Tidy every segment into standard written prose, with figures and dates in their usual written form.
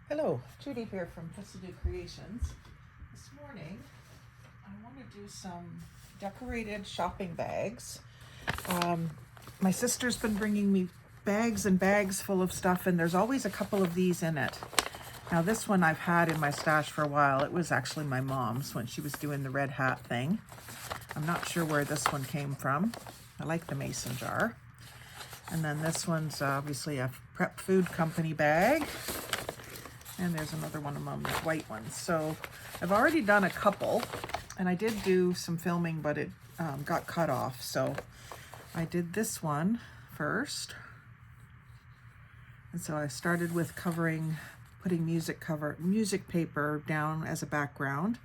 Hello, Judy here from Thistledew Creations. This morning I want to do some decorated shopping bags. My sister's been bringing me bags and bags full of stuff, and there's always a couple of these in it. Now this one I've had in my stash for a while. It was actually my mom's when she was doing the red hat thing. I'm not sure where this one came from. I like the mason jar. And then this one's obviously a prep food company bag. And there's another one among the white ones. So I've already done a couple, and I did do some filming, but it got cut off. So I did this one first. And so I started with putting music paper down as a background.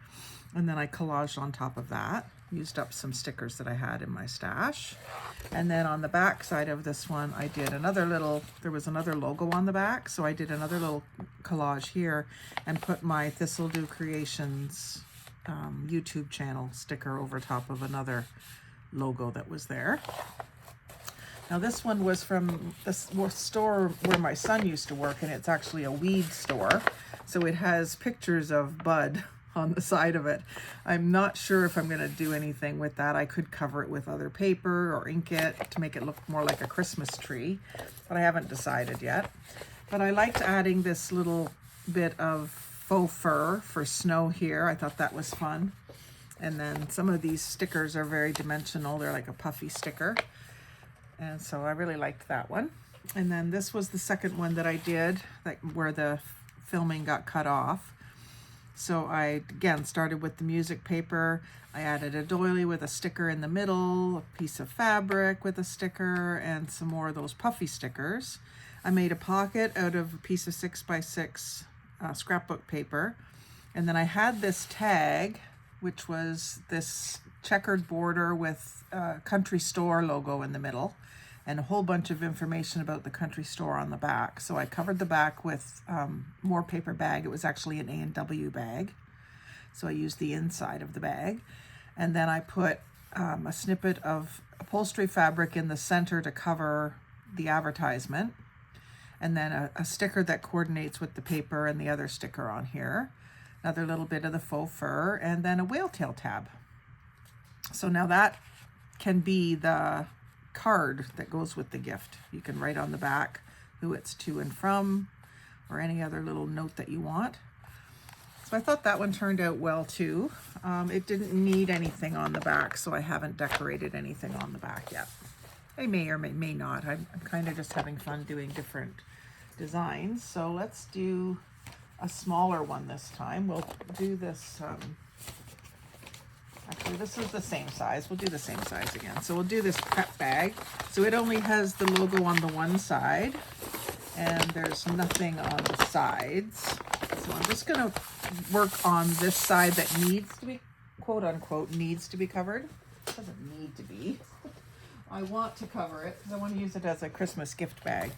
And then I collaged on top of that, used up some stickers that I had in my stash. And then on the back side of this one, I did there was another logo on the back. So I did another little collage here and put my Thistledew Creations YouTube channel sticker over top of another logo that was there. Now this one was from the store where my son used to work, and it's actually a weed store. So it has pictures of bud on the side of it. I'm not sure if I'm going to do anything with that. I could cover it with other paper or ink it to make it look more like a Christmas tree, but I haven't decided yet. But I liked adding this little bit of faux fur for snow here. I thought that was fun. And then some of these stickers are very dimensional. They're like a puffy sticker. And so I really liked that one. And then this was the second one that I did, where the filming got cut off. So I, again, started with the music paper. I added a doily with a sticker in the middle, a piece of fabric with a sticker, and some more of those puffy stickers. I made a pocket out of a piece of 6x6 scrapbook paper. And then I had this tag, which was this checkered border with a country store logo in the middle, and a whole bunch of information about the country store on the back. So I covered the back with more paper bag. It was actually an A&W bag. So I used the inside of the bag. And then I put a snippet of upholstery fabric in the center to cover the advertisement. And then a sticker that coordinates with the paper and the other sticker on here. Another little bit of the faux fur, and then a whale tail tab. So now that can be the card that goes with the gift. You can write on the back who it's to and from, or any other little note that you want. So I thought that one turned out well too. It didn't need anything on the back, so I haven't decorated anything on the back yet. I may or may not. I'm kind of just having fun doing different designs. So let's do a smaller one this time. We'll do this actually, this is the same size. We'll do the same size again. So we'll do this prep bag. So it only has the logo on the one side, and there's nothing on the sides. So I'm just going to work on this side that needs to be, quote unquote, needs to be covered. It doesn't need to be. I want to cover it because I want to use it as a Christmas gift bag.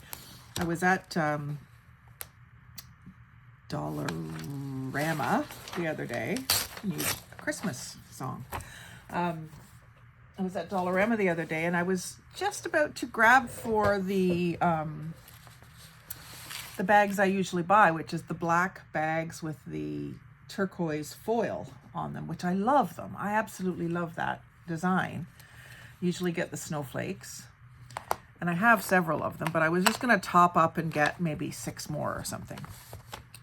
I was at Dollarama the other day. Use a Christmas song. I was at Dollarama the other day, and I was just about to grab for the bags I usually buy, which is the black bags with the turquoise foil on them, which I love them. I absolutely love that design. Usually get the snowflakes, and I have several of them, but I was just going to top up and get maybe 6 more or something.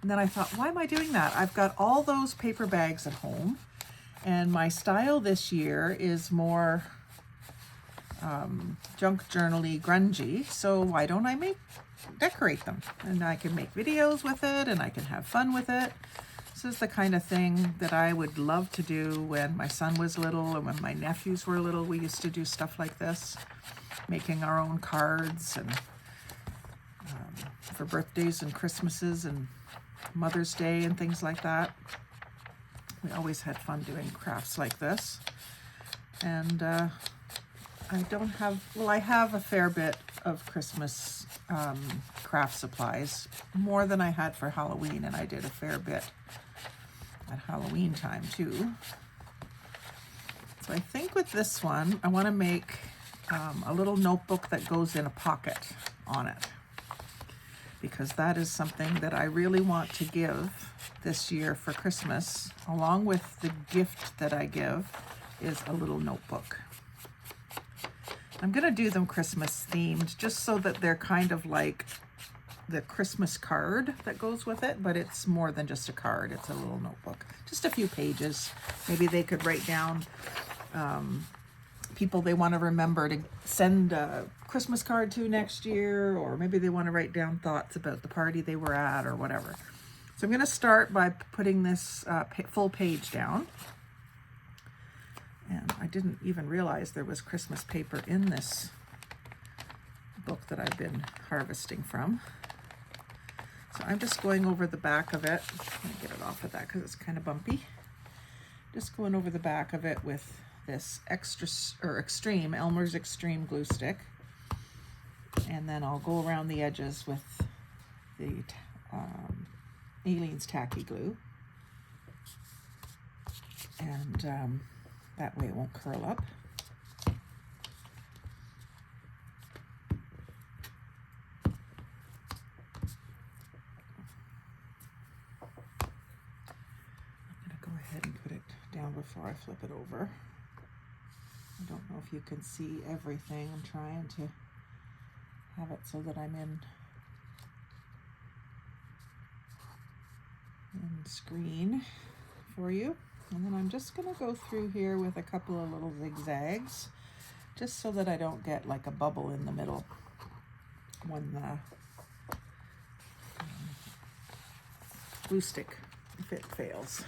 And then I thought, why am I doing that? I've got all those paper bags at home, and my style this year is more junk journal-y, grungy, so why don't I decorate them? And I can make videos with it, and I can have fun with it. This is the kind of thing that I would love to do when my son was little, and when my nephews were little. We used to do stuff like this, making our own cards, and for birthdays and Christmases and Mother's Day and things like that. We always had fun doing crafts like this. And I have a fair bit of Christmas craft supplies, more than I had for Halloween, and I did a fair bit at Halloween time too. So I think with this one, I want to make a little notebook that goes in a pocket on it. because that is something that I really want to give this year for Christmas, along with the gift that I give is a little notebook. I'm going to do them Christmas themed just so that they're kind of like the Christmas card that goes with it, but it's more than just a card. It's a little notebook, just a few pages. Maybe they could write down people they want to remember to send a Christmas card to next year, or maybe they want to write down thoughts about the party they were at or whatever. So I'm going to start by putting this full page down. And I didn't even realize there was Christmas paper in this book that I've been harvesting from. So I'm just going over the back of it. Let me get it off of that because it's kind of bumpy. Just going over the back of it with this extreme Elmer's Extreme glue stick. And then I'll go around the edges with the Aleene's tacky glue. And that way it won't curl up. Down before I flip it over. I don't know if you can see everything. I'm trying to have it so that I'm in screen for you. And then I'm just going to go through here with a couple of little zigzags just so that I don't get like a bubble in the middle when the glue stick, if it fails.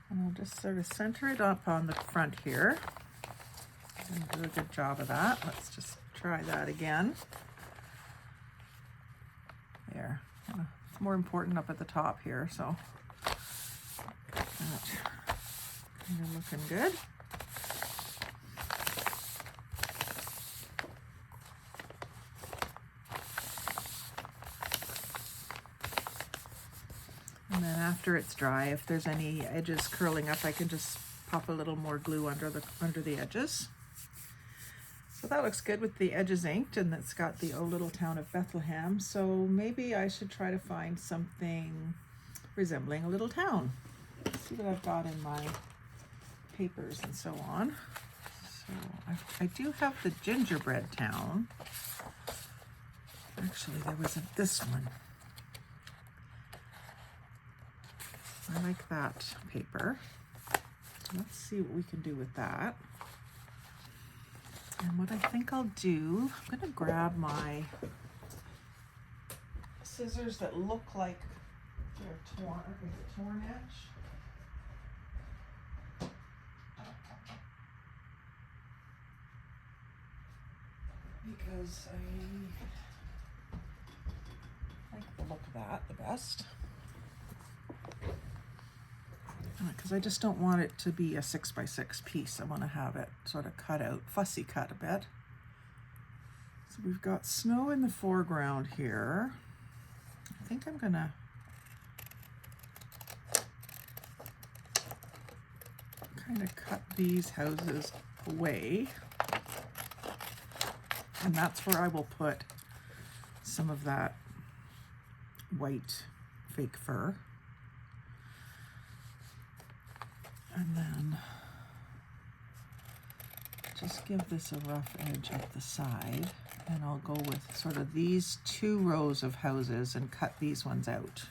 And I'll just sort of center it up on the front here. And do a good job of that. Let's just try that again. There. It's more important up at the top here, so that kind of looking good. And then after it's dry, if there's any edges curling up, I can just pop a little more glue under the edges. So that looks good with the edges inked, and it's got the Oh Little Town of Bethlehem. So maybe I should try to find something resembling a little town. Let's see what I've got in my papers and so on. So I do have the gingerbread town. Actually, there was this one. I like that paper. Let's see what we can do with that. And what I think I'll do, I'm going to grab my scissors that look like they're torn. Is it torn edge? Because I like the look of that the best. Because I just don't want it to be a 6x6 piece. I want to have it sort of cut out, fussy cut a bit. So we've got snow in the foreground here. I think I'm gonna kind of cut these houses away. And that's where I will put some of that white fake fur. And then just give this a rough edge at the side, and I'll go with sort of these 2 rows of houses and cut these ones out.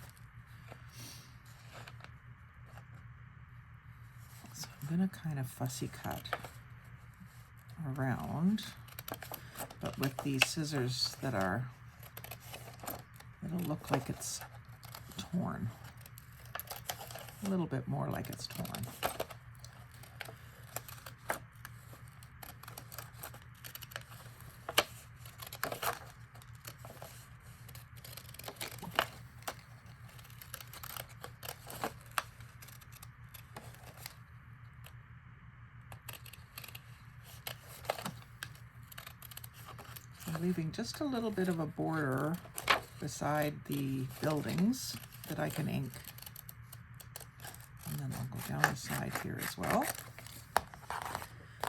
So I'm going to kind of fussy cut around, but with these scissors that are, it'll look like it's torn. A little bit more like it's torn. I'm leaving just a little bit of a border beside the buildings that I can ink. And then I'll go down the side here as well.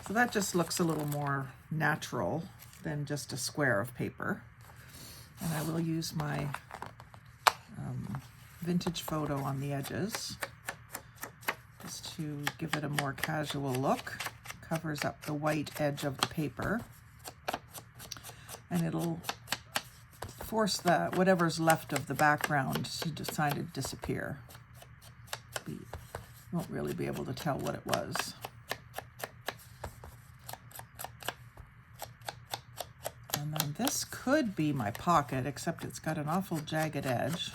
So that just looks a little more natural than just a square of paper. And I will use my vintage photo on the edges just to give it a more casual look. Covers up the white edge of the paper, and it'll force the whatever's left of the background to decide to disappear. You won't really be able to tell what it was. And then this could be my pocket, except it's got an awful jagged edge.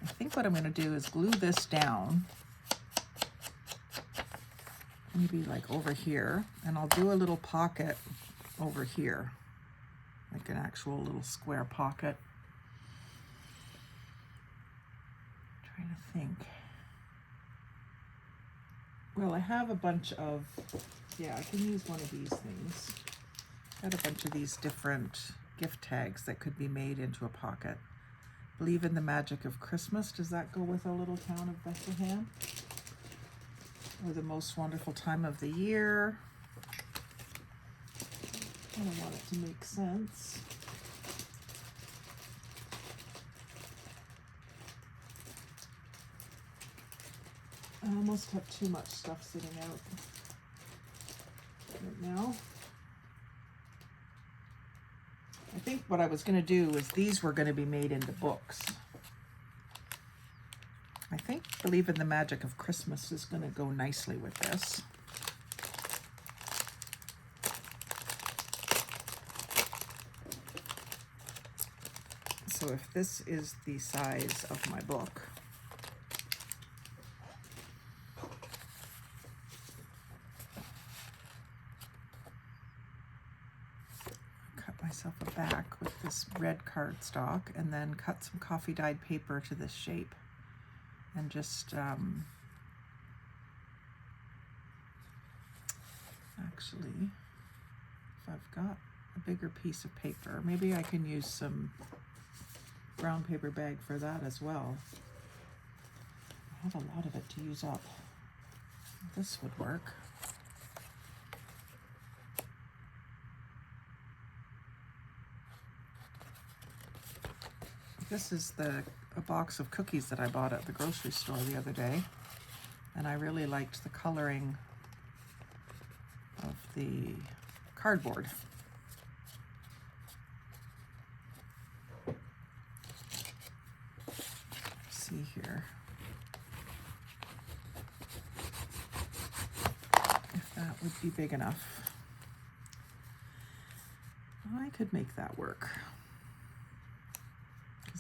I think what I'm going to do is glue this down, maybe like over here, and I'll do a little pocket over here, like an actual little square pocket. Trying to think. Well, I have a bunch of, yeah, I can use one of these things. Got a bunch of these different gift tags that could be made into a pocket. Believe in the magic of Christmas. Does that go with a little town of Bethlehem? Or the most wonderful time of the year? I don't want it to make sense. I almost have too much stuff sitting out right now. I think what I was going to do is these were going to be made into books. I think Believe in the Magic of Christmas is going to go nicely with this. So if this is the size of my book, cut myself a back with this red cardstock and then cut some coffee dyed paper to this shape. And just actually, if I've got a bigger piece of paper, maybe I can use some brown paper bag for that as well. I have a lot of it to use up. This would work. This is a box of cookies that I bought at the grocery store the other day, and I really liked the coloring of the cardboard. Let's see here if that would be big enough. I could make that work.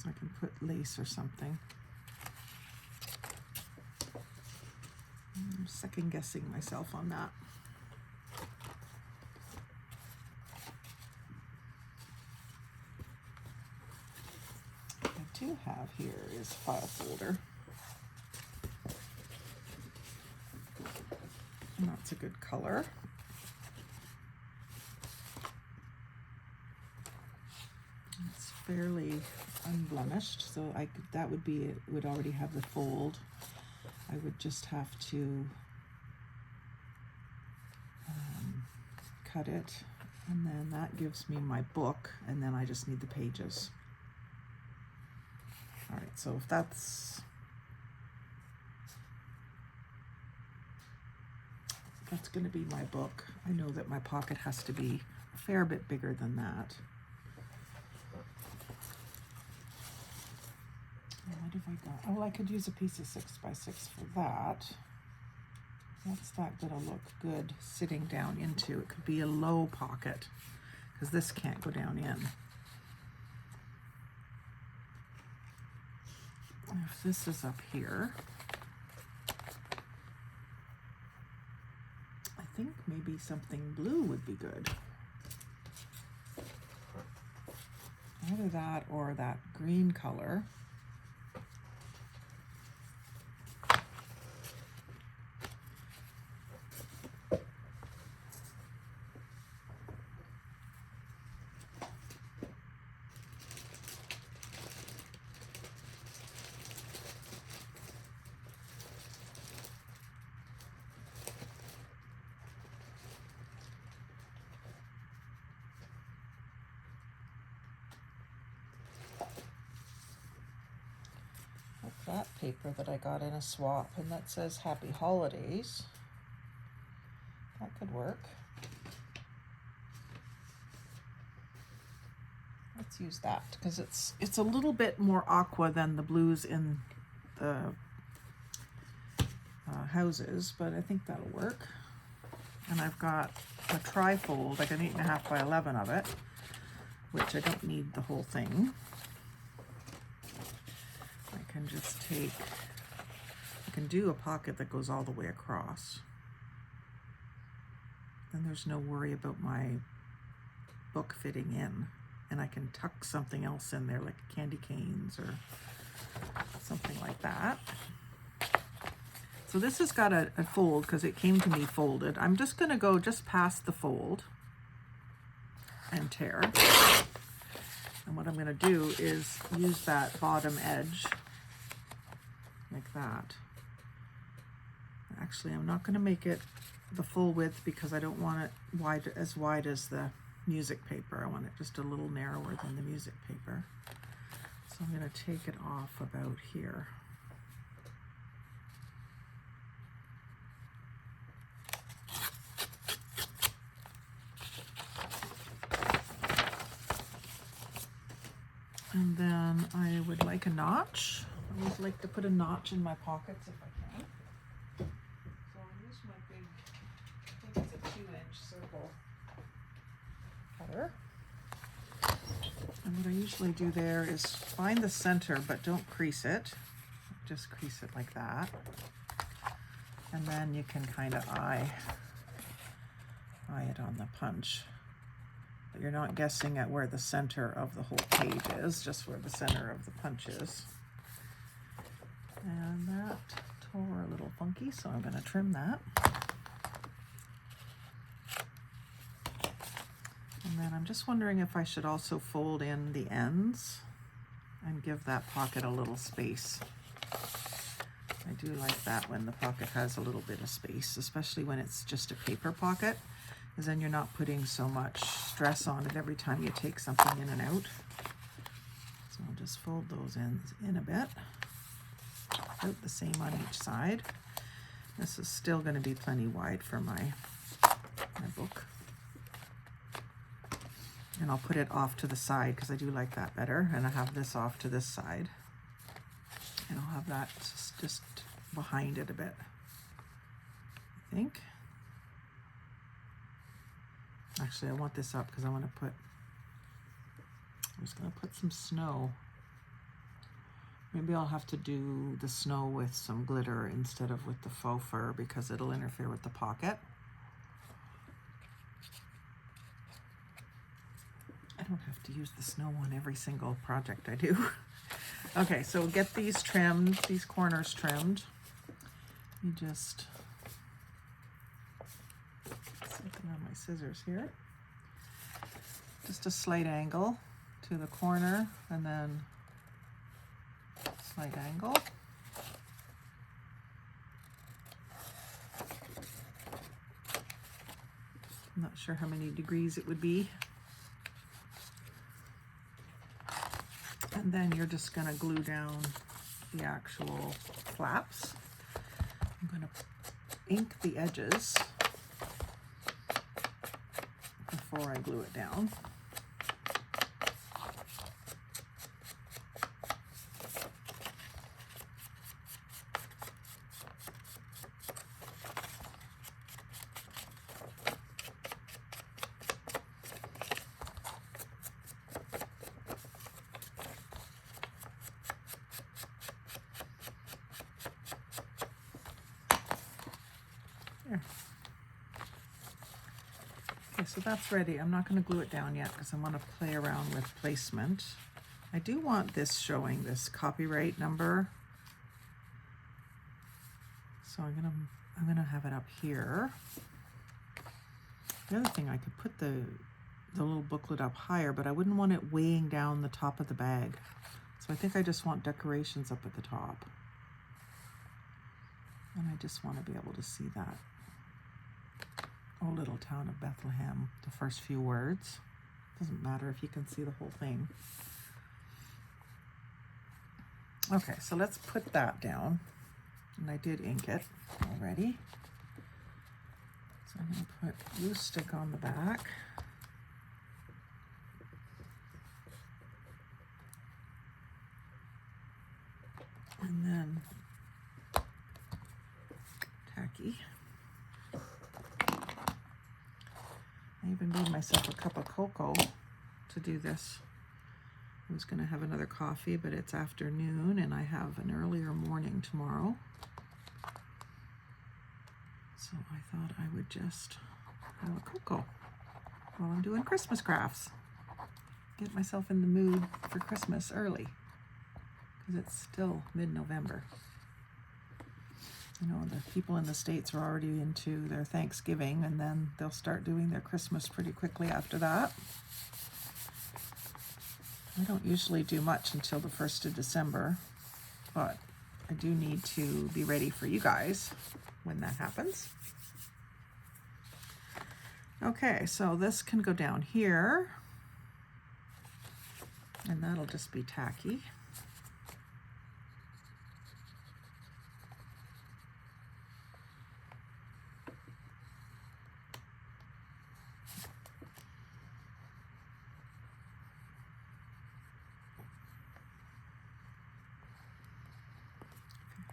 I can put lace or something. I'm second guessing myself on that. What I do have here is file folder. And that's a good color. It's fairly unblemished, so that would be, it would already have the fold. I would just have to cut it, and then that gives me my book, and then I just need the pages. All right, so if that's going to be my book, I know that my pocket has to be a fair bit bigger than that. What have I got? Oh, I could use a piece of 6x6 for that. What's that gonna look good sitting down into? It could be a low pocket, because this can't go down in. If this is up here, I think maybe something blue would be good. Either that or that green color. that paper that I got in a swap, and that says Happy Holidays. That could work. Let's use that because it's a little bit more aqua than the blues in the houses, but I think that'll work. And I've got a trifold, like an 8.5 by 11 of it, which I don't need the whole thing. I can just take, I can do a pocket that goes all the way across. Then there's no worry about my book fitting in. And I can tuck something else in there, like candy canes or something like that. So this has got a fold because it came to me folded. I'm just going to go just past the fold and tear. And what I'm going to do is use that bottom edge like that. Actually, I'm not going to make it the full width because I don't want it as wide as the music paper. I want it just a little narrower than the music paper. So I'm going to take it off about here. And then I would like a notch. I always like to put a notch in my pockets if I can. So I'll use my big, I think it's a 2-inch circle cutter. And what I usually do there is find the center, but don't crease it. Just crease it like that. And then you can kind of eye it on the punch. But you're not guessing at where the center of the whole page is, just where the center of the punch is. And that tore a little funky, so I'm going to trim that. And then I'm just wondering if I should also fold in the ends and give that pocket a little space. I do like that when the pocket has a little bit of space, especially when it's just a paper pocket, because then you're not putting so much stress on it every time you take something in and out. So I'll just fold those ends in a bit, about the same on each side. This is still going to be plenty wide for my book. And I'll put it off to the side because I do like that better. And I have this off to this side. And I'll have that just behind it a bit, I think. Actually, I want this up because I'm just going to put some snow. Maybe I'll have to do the snow with some glitter instead of with the faux fur because it'll interfere with the pocket. I don't have to use the snow on every single project I do. Okay, so get these trimmed, these corners trimmed. You just something on my scissors here. Just a slight angle to the corner and then slight angle. I'm not sure how many degrees it would be. And then you're just going to glue down the actual flaps. I'm going to ink the edges before I glue it down. There. Okay, so that's ready. I'm not going to glue it down yet because I want to play around with placement. I do want this showing this copyright number. So I'm gonna have it up here. The other thing, I could put the little booklet up higher, but I wouldn't want it weighing down the top of the bag. So I think I just want decorations up at the top. And I just want to be able to see that. Oh, little town of Bethlehem, the first few words. Doesn't matter if you can see the whole thing. Okay, so let's put that down. And I did ink it already. So I'm going to put glue stick on the back. And then tacky. I even made myself a cup of cocoa to do this. I was going to have another coffee, but it's afternoon and I have an earlier morning tomorrow. So I thought I would just have a cocoa while I'm doing Christmas crafts. Get myself in the mood for Christmas early, because it's still mid-November. You know, the people in the States are already into their Thanksgiving, and then they'll start doing their Christmas pretty quickly after that. I don't usually do much until the 1st of December, but I do need to be ready for you guys when that happens. Okay, so this can go down here, and that'll just be tacky.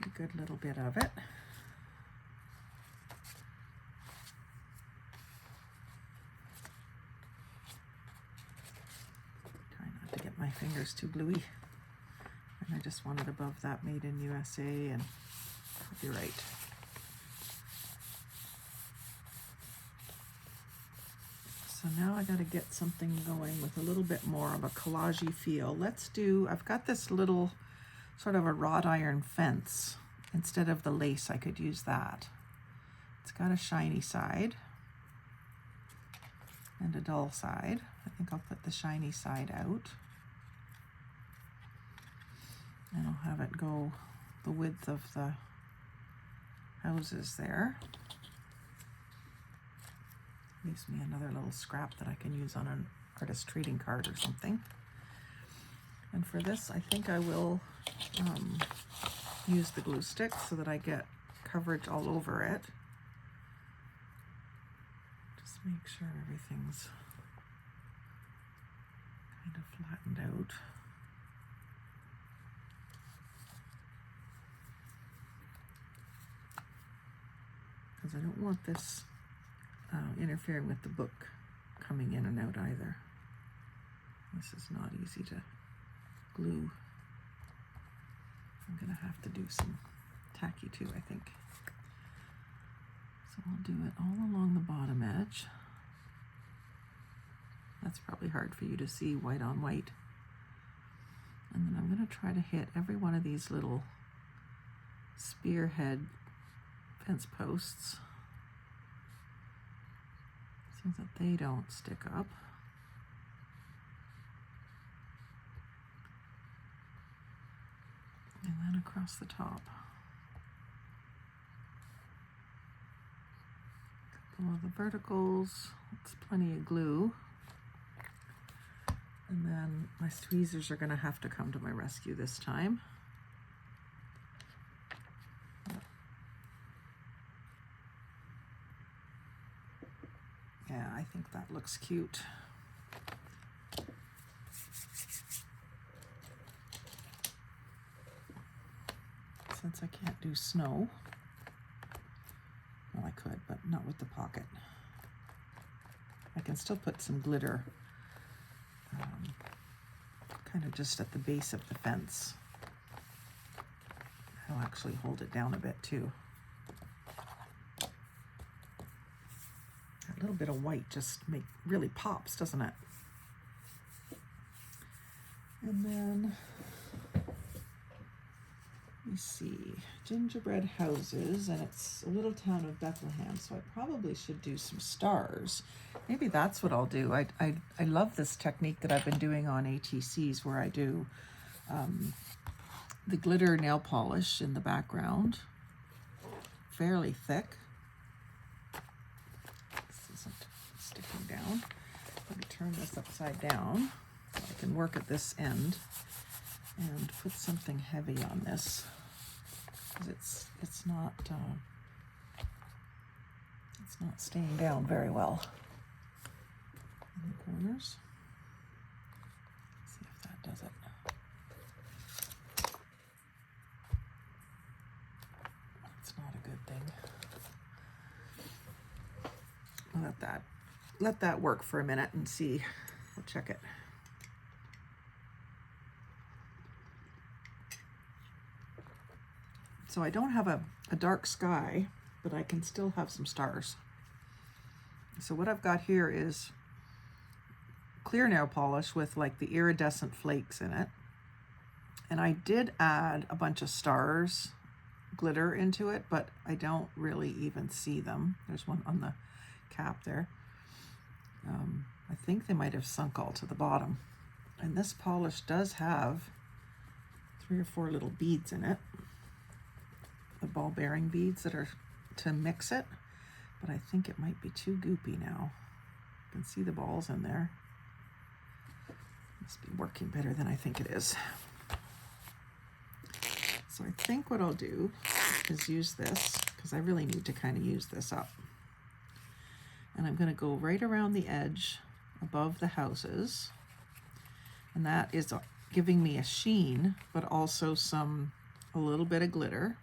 A good little bit of it. Try not to get my fingers too gluey. And I just want it above that Made in USA and copyright. So now I got to get something going with a little bit more of a collagey feel. I've got this little sort of a wrought iron fence. Instead of the lace, I could use that. It's got a shiny side and a dull side. I think I'll put the shiny side out. And I'll have it go the width of the houses there. Leaves me another little scrap that I can use on an artist trading card or something. And for this, I think I will use the glue stick so that I get coverage all over it. Just make sure everything's kind of flattened out. Because I don't want this interfering with the book coming in and out either. This is not easy to glue. I'm gonna have to do some tacky too, I think. So I'll do it all along the bottom edge. That's probably hard for you to see white on white. And then I'm gonna try to hit every one of these little spearhead fence posts so that they don't stick up. And then across the top. A couple of the verticals, it's plenty of glue. And then my tweezers are gonna have to come to my rescue this time. Yeah, I think that looks cute. Since I can't do snow, well, I could, but not with the pocket. I can still put some glitter kind of just at the base of the fence. I'll actually hold it down a bit too. A little bit of white just really pops, doesn't it? And then, let me see, gingerbread houses, and it's a little town of Bethlehem, so I probably should do some stars. Maybe that's what I'll do. I love this technique that I've been doing on ATCs where I do the glitter nail polish in the background, fairly thick. This isn't sticking down. Let me turn this upside down so I can work at this end. and put something heavy on this, because it's not staying down very well in the corners. Let's see if that does it. That's not a good thing. Let that work for a minute and see. We'll check it. So I don't have a dark sky, but I can still have some stars. So what I've got here is clear nail polish with like the iridescent flakes in it. And I did add a bunch of stars glitter into it, but I don't really even see them. There's one on the cap there. I think they might have sunk all to the bottom. And this polish does have 3 or 4 little beads in it. The ball bearing beads that are to mix it, but I think it might be too goopy now. You can see the balls in there. Must be working better than I think it is. So I think what I'll do is use this, because I really need to kind of use this up. And I'm going to go right around the edge above the houses, and that is giving me a sheen, but also a little bit of glitter.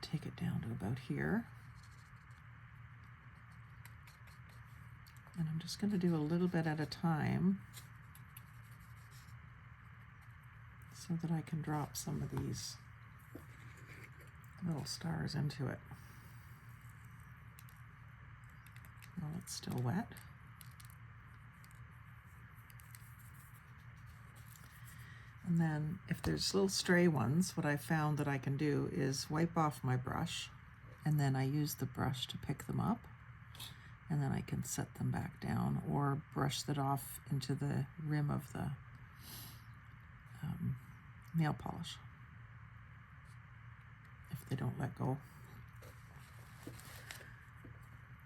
Take it down to about here. And I'm just going to do a little bit at a time so that I can drop some of these little stars into it while it's still wet. And then if there's little stray ones, what I found that I can do is wipe off my brush, and then I use the brush to pick them up, and then I can set them back down or brush that off into the rim of the nail polish if they don't let go.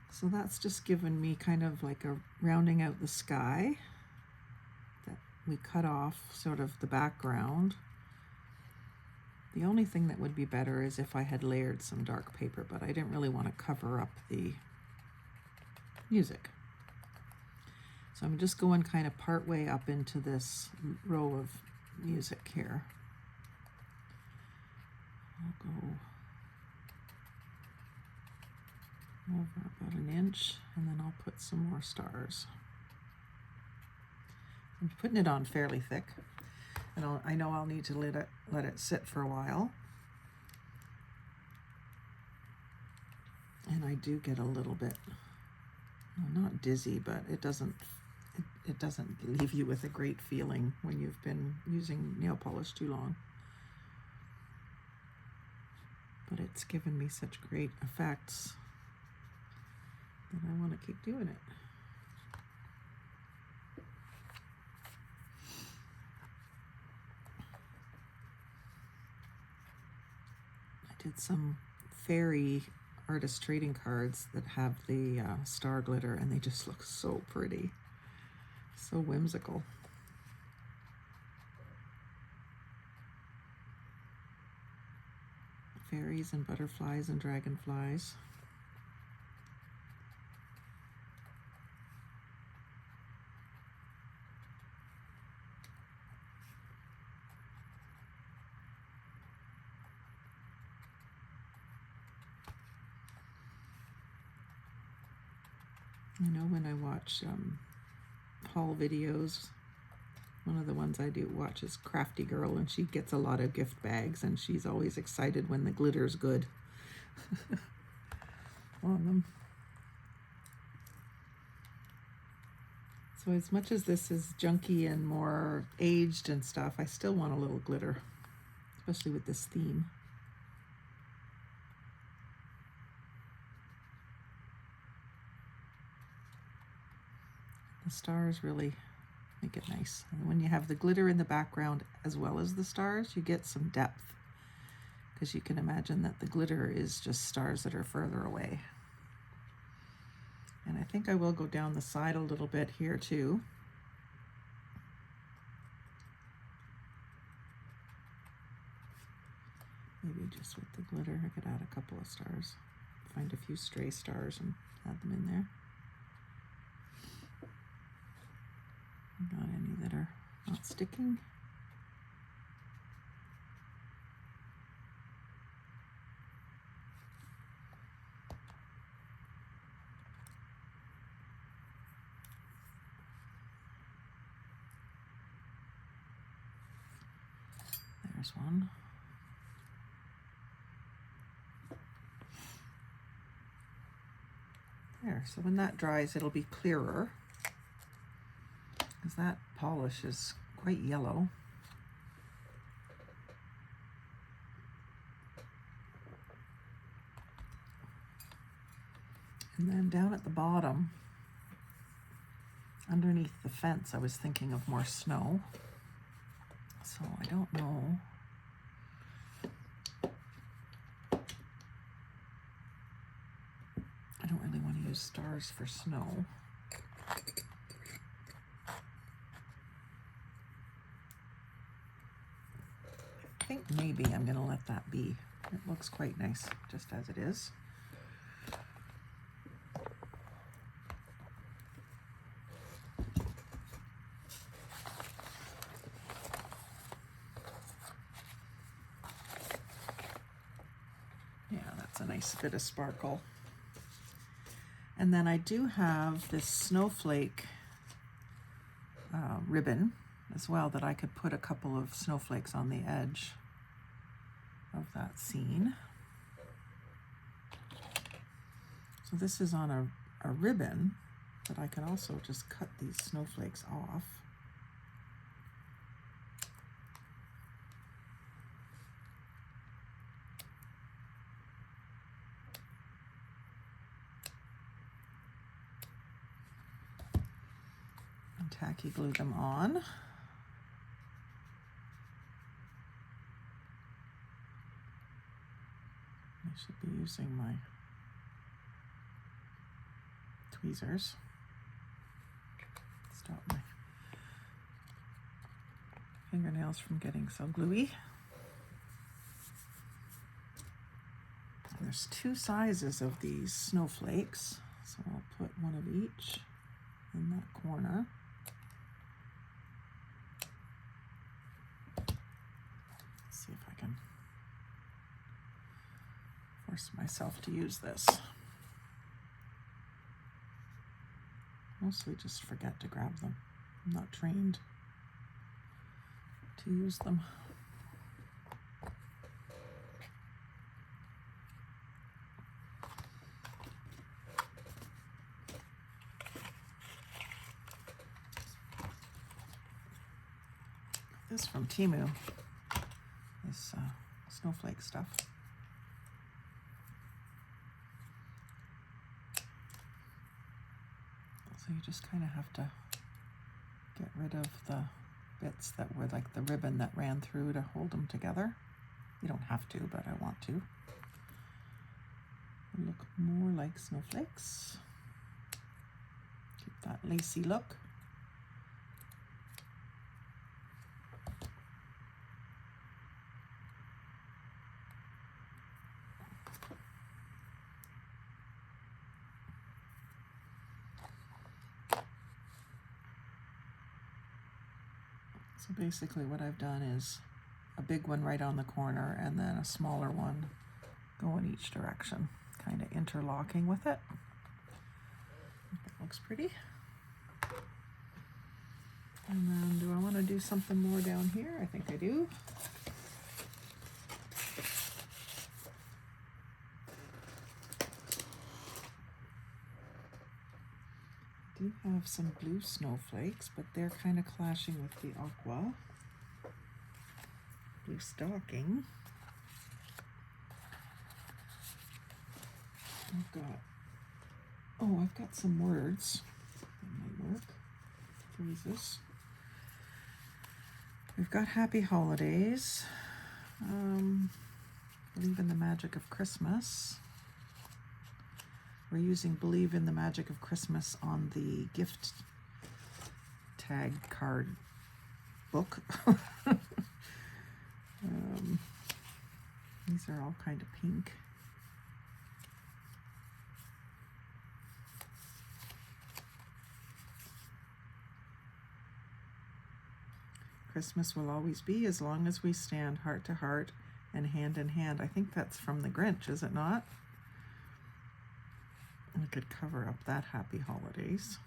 So that's just given me kind of like a rounding out the sky. We cut off sort of the background. The only thing that would be better is if I had layered some dark paper, but I didn't really want to cover up the music. So I'm just going kind of part way up into this row of music here. I'll go over about 1 inch, and then I'll put some more stars. I'm putting it on fairly thick, and I know I'll need to let it sit for a while. And I do get a little bit, well, not dizzy, but it doesn't leave you with a great feeling when you've been using nail polish too long. But it's given me such great effects that I want to keep doing it. Did some fairy artist trading cards that have the star glitter, and they just look so pretty, so whimsical. Fairies and butterflies and dragonflies. You know, when I watch haul videos, one of the ones I do watch is Crafty Girl, and she gets a lot of gift bags, and she's always excited when the glitter's good on them. So as much as this is junky and more aged and stuff, I still want a little glitter, especially with this theme. The stars really make it nice. And when you have the glitter in the background as well as the stars, you get some depth, because you can imagine that the glitter is just stars that are further away. And I think I will go down the side a little bit here too. Maybe just with the glitter, I could add a couple of stars. Find a few stray stars and add them in there. Not any that are not sticking. There's one. There, so when that dries, it'll be clearer, because that polish is quite yellow. And then down at the bottom, underneath the fence, I was thinking of more snow. So I don't know. I don't really want to use stars for snow. I think maybe I'm going to let that be. It looks quite nice just as it is. Yeah, that's a nice bit of sparkle. And then I do have this snowflake ribbon as well that I could put a couple of snowflakes on the edge of that scene. So this is on a ribbon, but I can also just cut these snowflakes off. Tacky glue them on. I should be using my tweezers. Stop my fingernails from getting so gluey. And there's two sizes of these snowflakes, so I'll put one of each in that corner. See if I can force myself to use this. Mostly just forget to grab them. I'm not trained to use them. This from Temu. This snowflake stuff. So you just kind of have to get rid of the bits that were like the ribbon that ran through to hold them together. You don't have to, but I want to. They look more like snowflakes. Keep that lacy look. So basically what I've done is a big one right on the corner and then a smaller one go in each direction, kind of interlocking with it. That looks pretty. And then do I want to do something more down here? I think I do. I do have some blue snowflakes, but they're kind of clashing with the aqua. Blue stocking. I've got some words that might work. Phrases. We've got happy holidays. Believe in the magic of Christmas. We're using Believe in the Magic of Christmas on the gift tag card book. These are all kind of pink. Christmas will always be as long as we stand heart to heart and hand in hand. I think that's from the Grinch, is it not? We could cover up that happy holidays.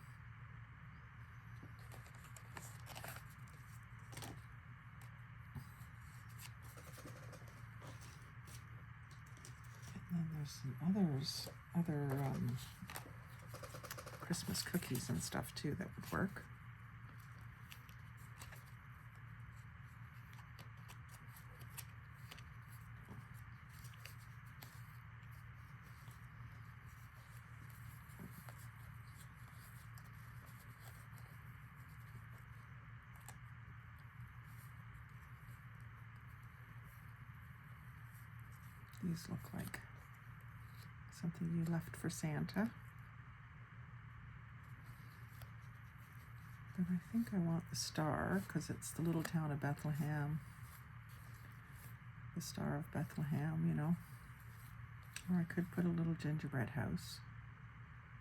And then there's some other Christmas cookies and stuff too that would work. These look like something you left for Santa. But I think I want the star because it's the little town of Bethlehem. The Star of Bethlehem, you know. Or I could put a little gingerbread house.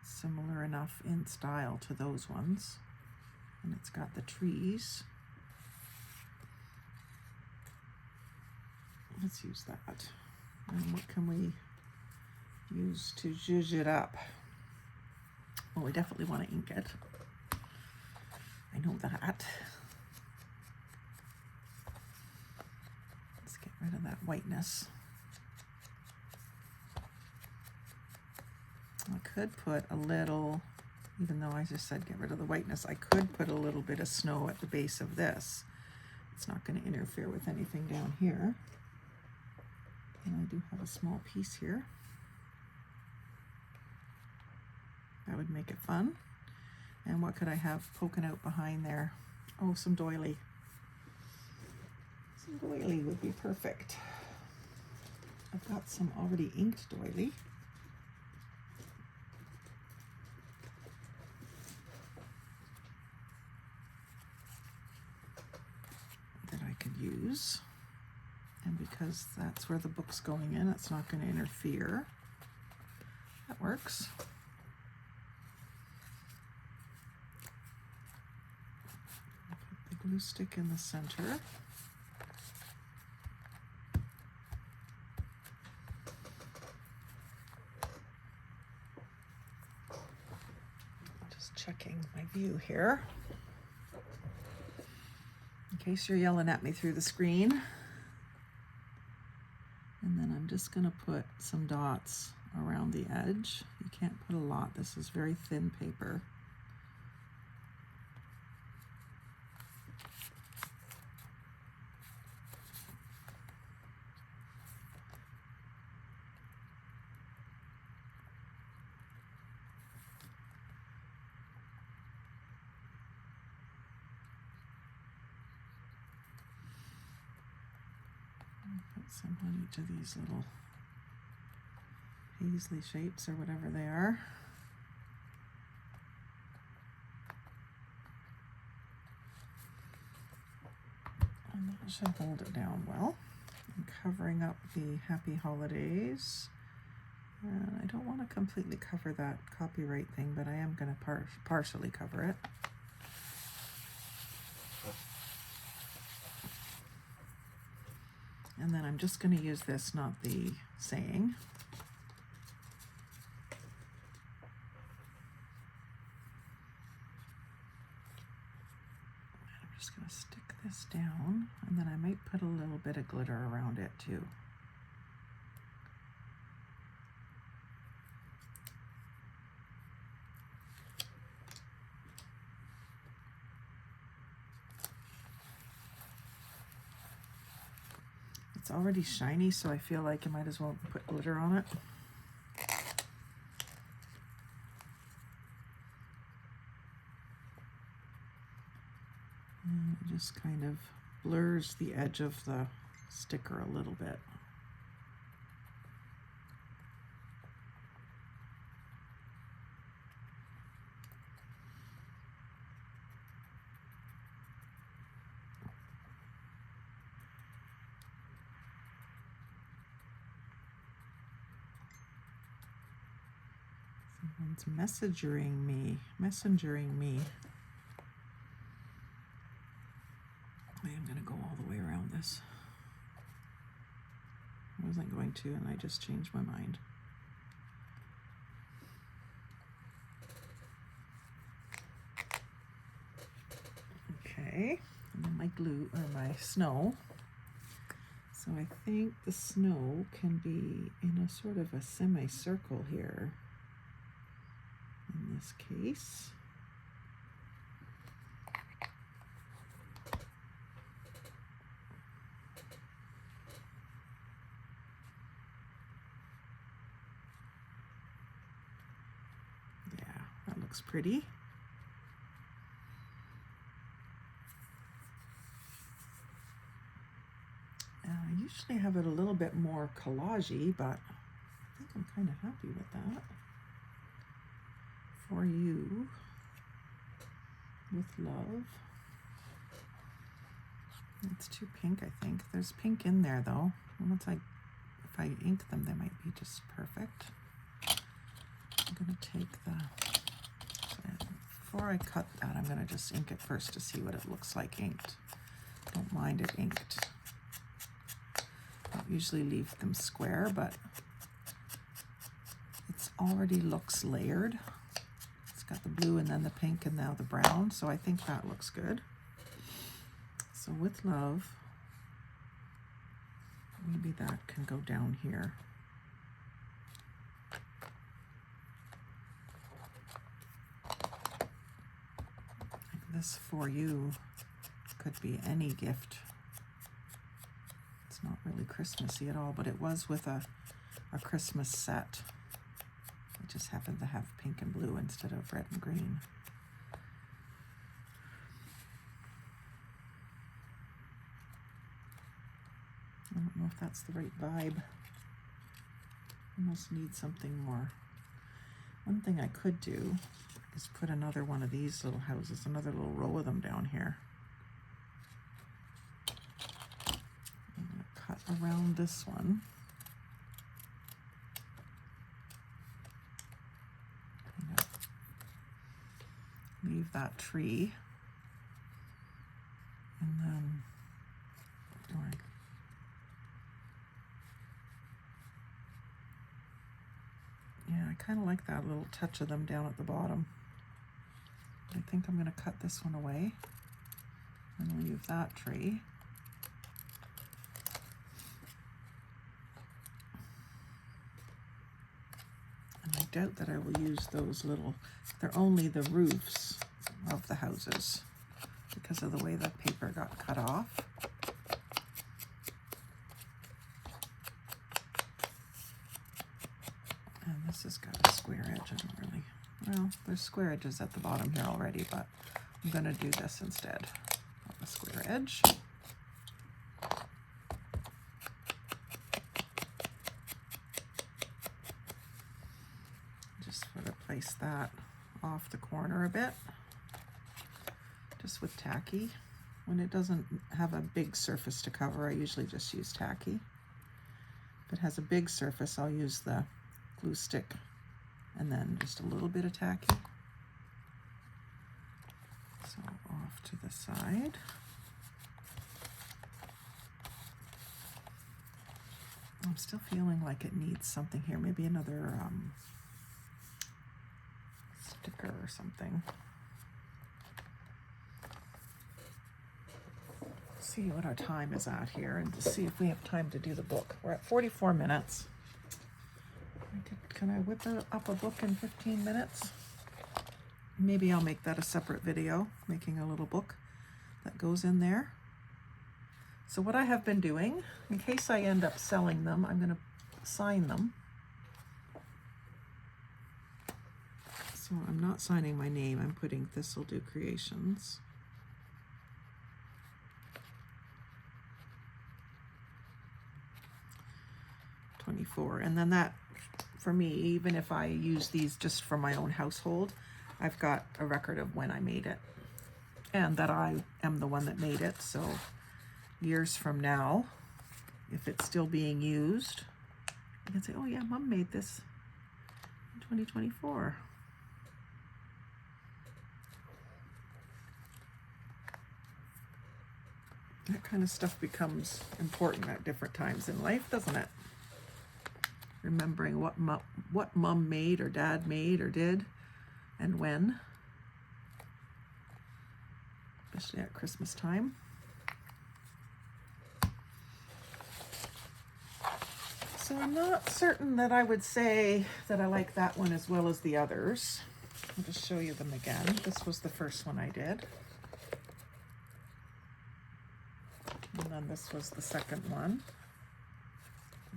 Similar enough in style to those ones. And it's got the trees. Let's use that. And what can we use to zhuzh it up? Well, we definitely want to ink it. I know that. Let's get rid of that whiteness. I could put a little, even though I just said get rid of the whiteness, I could put a little bit of snow at the base of this. It's not going to interfere with anything down here. And I do have a small piece here. That would make it fun. And what could I have poking out behind there? Oh, some doily. Some doily would be perfect. I've got some already inked doily. That I could use. And because that's where the book's going in, it's not going to interfere. That works. Put the glue stick in the center. Just checking my view here. In case you're yelling at me through the screen. And then I'm just going to put some dots around the edge. You can't put a lot. This is very thin paper. Put some on each of these little paisley shapes or whatever they are. And that should hold it down well. I'm covering up the happy holidays. And I don't want to completely cover that copyright thing, but I am going to partially cover it. And then I'm just going to use this, not the saying. I'm just going to stick this down, and then I might put a little bit of glitter around it too. It's already shiny, so I feel like I might as well put glitter on it. And it just kind of blurs the edge of the sticker a little bit. It's messengering me. I am going to go all the way around this. I wasn't going to, and I just changed my mind. Okay, and then my glue, or my snow. So I think the snow can be in a sort of a semicircle here in this case. Yeah, that looks pretty. I usually have it a little bit more collage-y, but I think I'm kind of happy with that. For you, with love. It's too pink, I think. There's pink in there though. Once if I ink them, they might be just perfect. I'm gonna take before I cut that, I'm gonna just ink it first to see what it looks like inked. Don't mind it inked. Usually leave them square, but it's already looks layered. It's got the blue and then the pink and now the brown, so I think that looks good. So with love, maybe that can go down here. Like this for you could be any gift. It's not really Christmassy at all, but it was with a Christmas set. It just happened to have pink and blue instead of red and green. I don't know if that's the right vibe. Almost need something more. One thing I could do is put another one of these little houses, another little row of them down here. Cut around this one. Leave that tree. And then, yeah, I kind of like that little touch of them down at the bottom. I think I'm going to cut this one away and leave that tree. And I doubt that I will use those little, they're only the roofs of the houses because of the way the paper got cut off. And this has got a square edge. I don't really, well, there's square edges at the bottom here already, but I'm going to do this instead of a square edge. Place that off the corner a bit, just with tacky. When it doesn't have a big surface to cover, I usually just use tacky. If it has a big surface, I'll use the glue stick and then just a little bit of tacky. So off to the side. I'm still feeling like it needs something here, maybe another sticker or something. See what our time is at here and to see if we have time to do the book. We're at 44 minutes. Can I whip up a book in 15 minutes? Maybe I'll make that a separate video, making a little book that goes in there. So what I have been doing, in case I end up selling them, I'm going to sign them. So I'm not signing my name, I'm putting Thistledew Creations. $24. And then that, for me, even if I use these just for my own household, I've got a record of when I made it and that I am the one that made it. So years from now, if it's still being used, you can say, oh yeah, Mom made this. 2024. That kind of stuff becomes important at different times in life, doesn't it? Remembering what mom made or dad made or did and when, especially at Christmas time. So I'm not certain that I would say that I like that one as well as the others. I'll just show you them again. This was the first one I did. And then this was the second one.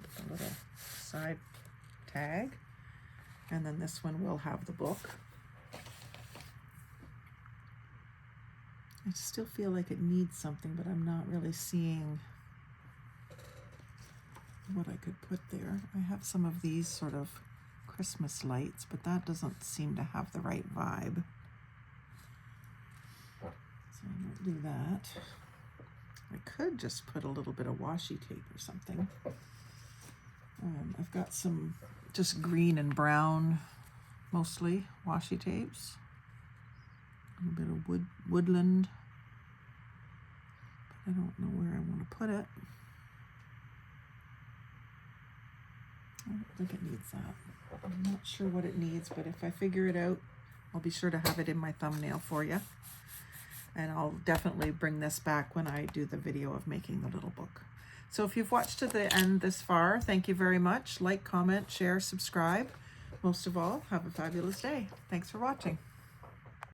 With a little side tag. And then this one will have the book. I still feel like it needs something, but I'm not really seeing what I could put there. I have some of these sort of Christmas lights, but that doesn't seem to have the right vibe. So I won't do that. I could just put a little bit of washi tape or something. I've got some just green and brown, mostly washi tapes. A little bit of woodland. But I don't know where I want to put it. I don't think it needs that. I'm not sure what it needs, but if I figure it out, I'll be sure to have it in my thumbnail for you. And I'll definitely bring this back when I do the video of making the little book. So if you've watched to the end this far, thank you very much. Like, comment, share, subscribe. Most of all, have a fabulous day. Thanks for watching.